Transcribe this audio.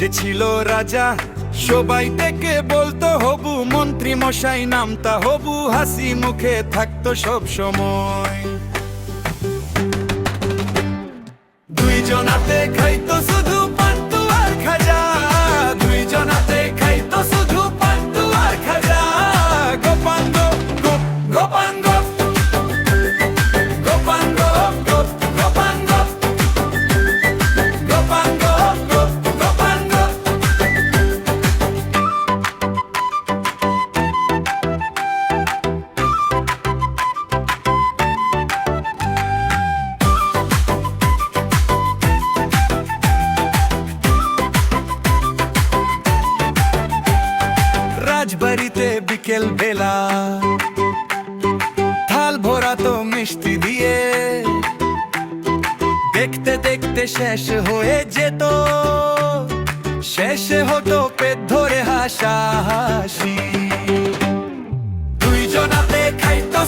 যে ছিল রাজা, সবাই ডেকে বলতো হবু মন্ত্রী মশাই, নামতা হবু হাসি মুখে থাকতো সব সময়। দুইজনাতে খাইতো শুধু পান্তু আর খাজা, দুইজনাতে খাইতো শুধু পান্তু আর খাজা। গোপাঙ্গ গোপ গোপাঙ্গ গোপাঙ্গ গোপ গোপাঙ্গ গোপাঙ্গ গোপ গোপাঙ্গ। রাজবাড়িতে বিকেল বেলা থাল ভরা তো মিষ্টি দিয়ে, দেখতে দেখতে শেষ হয়ে যেত, শেষে হতো পেট ধরে হাসাহাসি। দুইজনাতে খাইতো